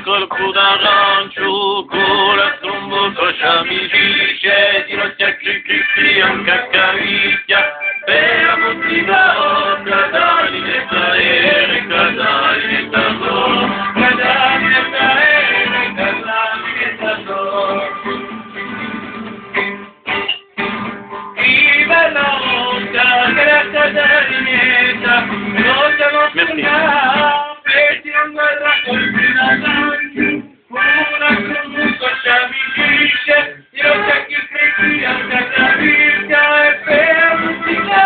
Col d'aranciu, con la tromboso c'amicisce, di notte a cri anche caviglia, per la motiva, cadali nel aereo, cadali nel tasso, cadali nel aereo, cadali nel tasso. Viva la onda, grazie della limetta, non siamo sulla, metti in guerra col filato. Una comunque c'amicisce, io c'è chi credi anche la vita e per musica,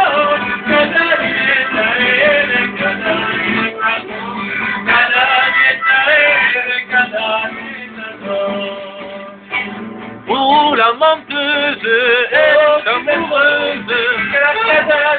cadali nel aereo, cadali nel tasso, cadali nel aereo, cadali nel tasso. La menteuse est amoureuse, grazie della